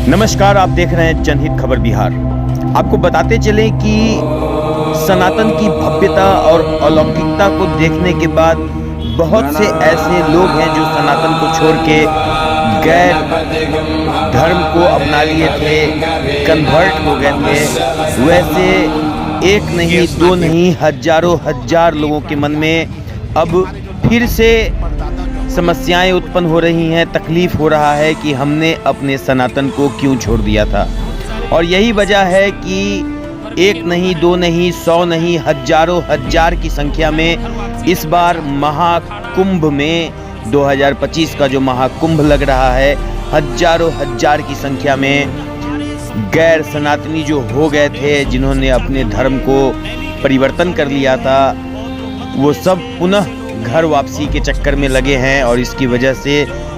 नमस्कार, आप देख रहे हैं जनहित खबर बिहार। आपको बताते चलें कि सनातन की भव्यता और अलौकिकता को देखने के बाद बहुत से ऐसे लोग हैं जो सनातन को छोड़ के गैर धर्म को अपना लिए थे, कन्वर्ट हो गए थे। वैसे एक नहीं, दो नहीं, हजारों हजार लोगों के मन में अब फिर से समस्याएं उत्पन्न हो रही हैं, तकलीफ हो रहा है कि हमने अपने सनातन को क्यों छोड़ दिया था। और यही वजह है कि एक नहीं, दो नहीं, 100 नहीं, हजारों हजार की संख्या में इस बार महाकुंभ में 2025 का जो महाकुंभ लग रहा है, हजारों हजार की संख्या में गैर सनातनी जो हो गए थे, जिन्होंने अपने धर्म को परिवर्तन कर लिया था, वो सब पुनः घर वापसी के चक्कर में लगे हैं। और इसकी वजह से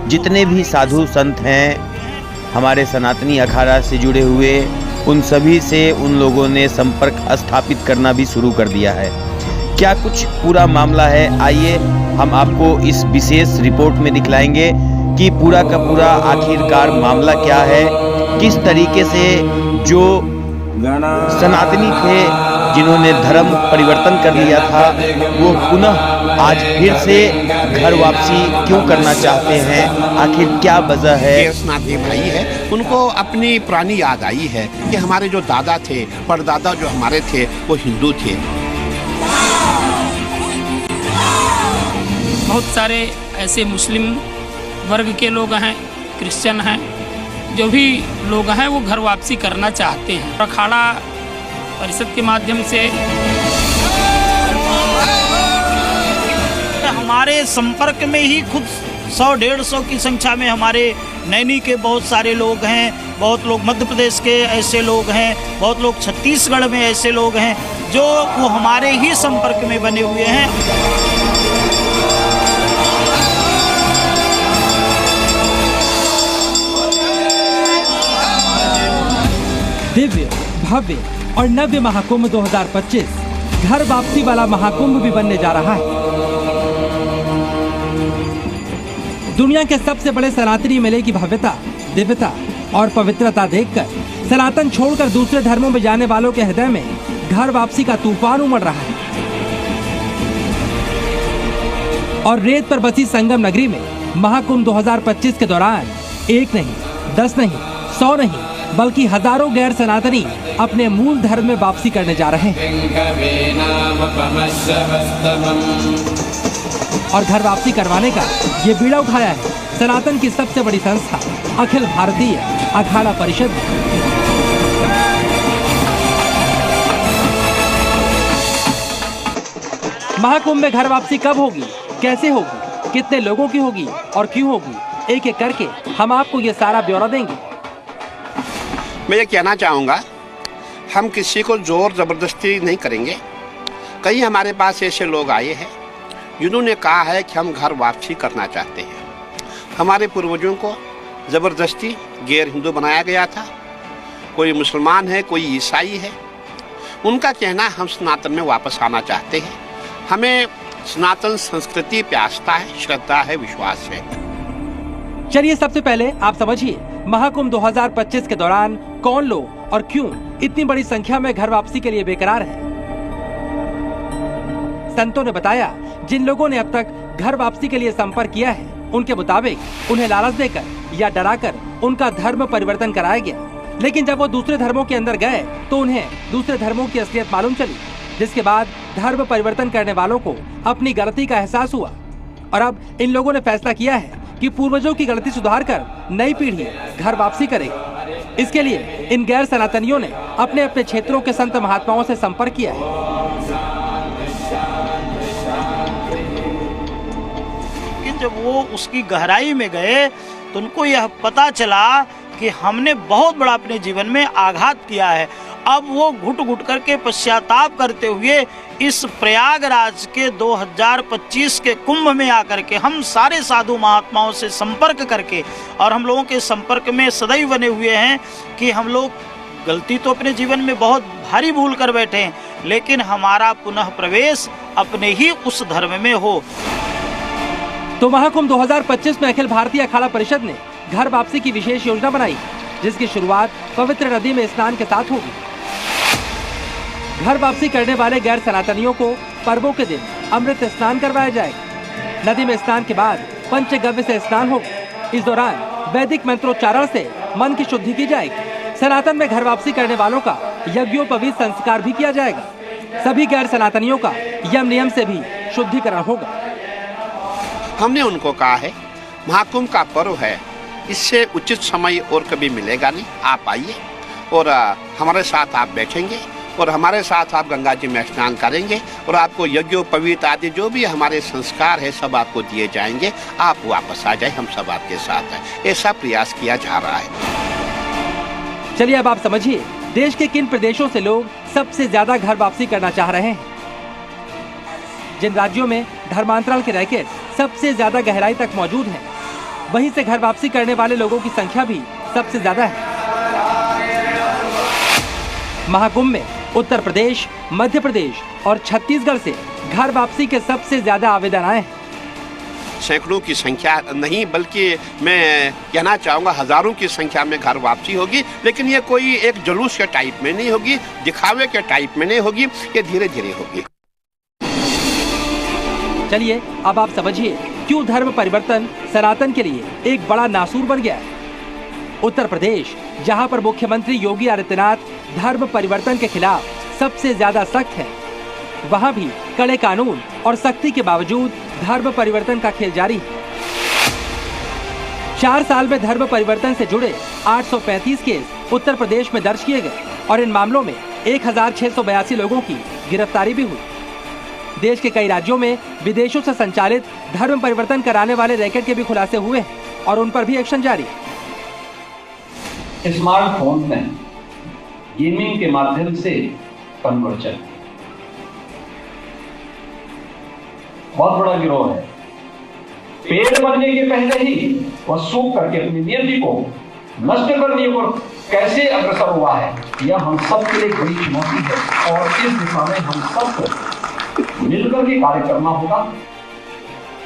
जितने भी साधु संत हैं हमारे सनातनी अखाड़ा से जुड़े हुए, उन सभी से उन लोगों ने संपर्क स्थापित करना भी शुरू कर दिया है। क्या कुछ पूरा मामला है, आइए हम आपको इस विशेष रिपोर्ट में दिखलाएंगे कि पूरा का पूरा आखिरकार मामला क्या है, किस तरीके से जो सनातनी थे जिन्होंने धर्म परिवर्तन कर लिया था, वो पुनः आज फिर से घर वापसी क्यों करना चाहते हैं, आखिर क्या वजह है। सनातनी भाई है, उनको अपनी पुरानी याद आई है कि हमारे जो दादा थे, परदादा जो हमारे थे, वो हिंदू थे। बहुत सारे ऐसे मुस्लिम वर्ग के लोग हैं, क्रिश्चियन हैं, जो भी लोग हैं वो घर वापसी करना चाहते हैं। अखाड़ा परिषद के माध्यम से हमारे संपर्क में ही खुद 100-150 की संख्या में हमारे नैनी के बहुत सारे लोग हैं, बहुत लोग मध्य प्रदेश के ऐसे लोग हैं, बहुत लोग छत्तीसगढ़ में ऐसे लोग हैं जो वो हमारे ही संपर्क में बने हुए हैं। दिव्य, भव्य और नव्य महाकुंभ 2025 घर वापसी वाला महाकुंभ भी बनने जा रहा है। दुनिया के सबसे बड़े सनातनी मेले की भव्यता, दिव्यता और पवित्रता देखकर सनातन छोड़कर दूसरे धर्मों में जाने वालों के हृदय में घर वापसी का तूफान उमड़ रहा है। और रेत पर बसी संगम नगरी में महाकुंभ 2025 के दौरान एक नहीं, 10 नहीं, 100 नहीं, बल्कि हजारों गैर सनातनी अपने मूल धर्म में वापसी करने जा रहे हैं। और घर वापसी करवाने का ये बीड़ा उठाया है सनातन की सबसे बड़ी संस्था अखिल भारतीय अखाड़ा परिषद। महाकुंभ में घर वापसी कब होगी, कैसे होगी, कितने लोगों की होगी और क्यों होगी, एक एक करके हम आपको ये सारा ब्यौरा देंगे। मैं ये कहना चाहूँगा, हम किसी को जोर ज़बरदस्ती नहीं करेंगे। कई हमारे पास ऐसे लोग आए हैं जिन्होंने कहा है कि हम घर वापसी करना चाहते हैं। हमारे पूर्वजों को ज़बरदस्ती गैर हिंदू बनाया गया था, कोई मुसलमान है, कोई ईसाई है। उनका कहना हम सनातन में वापस आना चाहते हैं। हमें सनातन संस्कृति पे आस्था है, श्रद्धा है, विश्वास है। चलिए सबसे पहले आप समझिए महाकुंभ 2025 के दौरान कौन लोग और क्यों इतनी बड़ी संख्या में घर वापसी के लिए बेकरार हैं। संतों ने बताया, जिन लोगों ने अब तक घर वापसी के लिए संपर्क किया है, उनके मुताबिक उन्हें लालच देकर या डराकर उनका धर्म परिवर्तन कराया गया। लेकिन जब वो दूसरे धर्मों के अंदर गए तो उन्हें दूसरे धर्मों की असलियत मालूम चली, जिसके बाद धर्म परिवर्तन करने वालों को अपनी गलती का एहसास हुआ। और अब इन लोगों ने फैसला किया है कि पूर्वजों की गलती सुधार कर नई पीढ़ी घर वापसी करेगी। इसके लिए इन गैर सनातनियों ने अपने अपने क्षेत्रों के संत महात्माओं से संपर्क किया है। जब वो उसकी गहराई में गए तो उनको यह पता चला कि हमने बहुत बड़ा अपने जीवन में आघात किया है। अब वो घुट घुट करके पश्चाताप करते हुए इस प्रयागराज के 2025 के कुंभ में आकर के हम सारे साधु महात्माओं से संपर्क करके, और हम लोगों के संपर्क में सदैव बने हुए हैं कि हम लोग गलती तो अपने जीवन में बहुत भारी भूल कर बैठे हैं, लेकिन हमारा पुनः प्रवेश अपने ही उस धर्म में हो। तो महाकुंभ 2025 में अखिल भारतीय अखाड़ा परिषद ने घर वापसी की विशेष योजना बनाई। जिसकी शुरुआत पवित्र नदी में स्नान के साथ होगी। घर वापसी करने वाले गैर सनातनियों को पर्वों के दिन अमृत स्नान करवाया जाएगा। नदी में स्नान के बाद पंचगव्य से स्नान होगा। इस दौरान वैदिक मंत्रोच्चारण से मन की शुद्धि की जाएगी। सनातन में घर वापसी करने वालों का यज्ञोपवीत संस्कार भी किया जाएगा। सभी गैर सनातनियों का यम नियम से भी शुद्धिकरण होगा। हमने उनको कहा है महाकुंभ का पर्व है, इससे उचित समय और कभी मिलेगा नहीं। आप आइए और हमारे साथ आप बैठेंगे और हमारे साथ आप गंगा जी में स्नान करेंगे और आपको यज्ञोपवीत आदि जो भी हमारे संस्कार है सब आपको दिए जाएंगे। आप वापस आ जाए, हम सब आपके साथ हैं। ऐसा प्रयास किया जा रहा है। चलिए अब आप समझिए देश के किन प्रदेशों से लोग सबसे ज्यादा घर वापसी करना चाह रहे हैं। जिन राज्यों में धर्मांतरण के रैकेट सबसे ज्यादा गहराई तक मौजूद हैं, वहीं से घर वापसी करने वाले लोगों की संख्या भी सबसे ज्यादा है। महाकुंभ में उत्तर प्रदेश, मध्य प्रदेश और छत्तीसगढ़ से घर वापसी के सबसे ज्यादा आवेदन आए हैं। सैकड़ों की संख्या नहीं बल्कि मैं कहना चाहूँगा हजारों की संख्या में घर वापसी होगी। लेकिन ये कोई एक जुलूस के टाइप में नहीं होगी, दिखावे के टाइप में नहीं होगी, ये धीरे धीरे होगी। चलिए अब आप समझिए क्यों धर्म परिवर्तन सनातन के लिए एक बड़ा नासूर बन गया है। उत्तर प्रदेश, जहां पर मुख्यमंत्री योगी आदित्यनाथ धर्म परिवर्तन के खिलाफ सबसे ज्यादा सख्त है, वहां भी कड़े कानून और सख्ती के बावजूद धर्म परिवर्तन का खेल जारी है। 4 साल में धर्म परिवर्तन से जुड़े 835 केस उत्तर प्रदेश में दर्ज किए गए और इन मामलों में 1682 लोगों की गिरफ्तारी भी हुई। देश के कई राज्यों में विदेशों से संचालित धर्म परिवर्तन कराने वाले रैकेट के भी खुलासे हुए हैं और उन पर भी एक्शन जारी है। स्मार्टफोन में गेमिंग के माध्यम से कन्वर्जन बहुत बड़ा गिरोह है। पेड़ बनने के पहले ही वह सूख करके अपनी नियति को नष्ट करने पर कैसे अग्रसर हुआ है, यह हम सब के लिए बड़ी चुनौती है और इस दिशा में हम सबको मिलकर के कार्य करना होगा।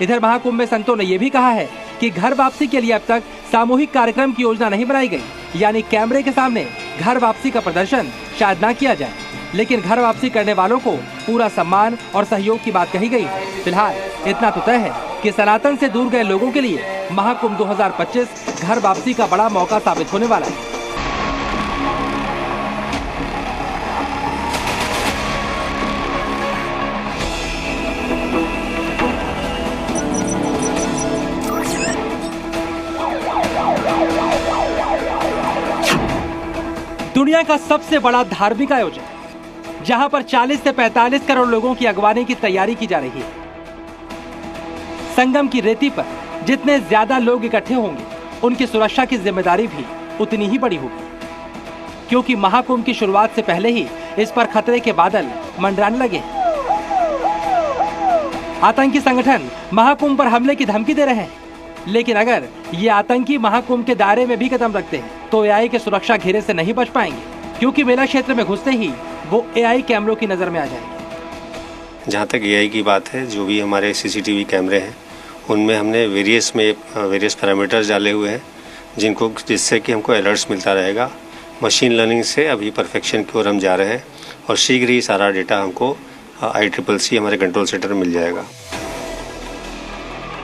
इधर महाकुंभ में संतों ने यह भी कहा है कि घर वापसी के लिए अब तक सामूहिक कार्यक्रम की योजना नहीं बनाई गई, यानी कैमरे के सामने घर वापसी का प्रदर्शन शायद ना किया जाए, लेकिन घर वापसी करने वालों को पूरा सम्मान और सहयोग की बात कही गई। फिलहाल इतना तो तय है कि सनातन से दूर गए लोगों के लिए महाकुंभ 2025 घर वापसी का बड़ा मौका साबित होने वाला है। दुनिया का सबसे बड़ा धार्मिक आयोजन, जहां पर 40 से 45 करोड़ लोगों की अगवानी की तैयारी की जा रही है। संगम की रेती पर जितने ज्यादा लोग इकट्ठे होंगे, उनकी सुरक्षा की जिम्मेदारी भी उतनी ही बड़ी होगी, क्योंकि महाकुंभ की शुरुआत से पहले ही इस पर खतरे के बादल मंडराने लगे हैं। आतंकी संगठन महाकुंभ पर हमले की धमकी दे रहे हैं, लेकिन अगर ये आतंकी महाकुंभ के दायरे में भी कदम रखते हैं तो एआई के सुरक्षा घेरे से नहीं बच पाएंगे, क्योंकि मेला क्षेत्र में घुसते ही वो एआई कैमरों की नजर में आ जाएंगे। जहाँ तक एआई की बात है, जो भी हमारे सीसीटीवी कैमरे हैं उनमें हमने वेरियस पैरामीटर्स डाले हुए हैं, जिससे कि हमको अलर्ट्स मिलता रहेगा। मशीन लर्निंग से अभी परफेक्शन की ओर हम जा रहे हैं और शीघ्र ही सारा डेटा हमको ICCC हमारे कंट्रोल सेंटर में मिल जाएगा।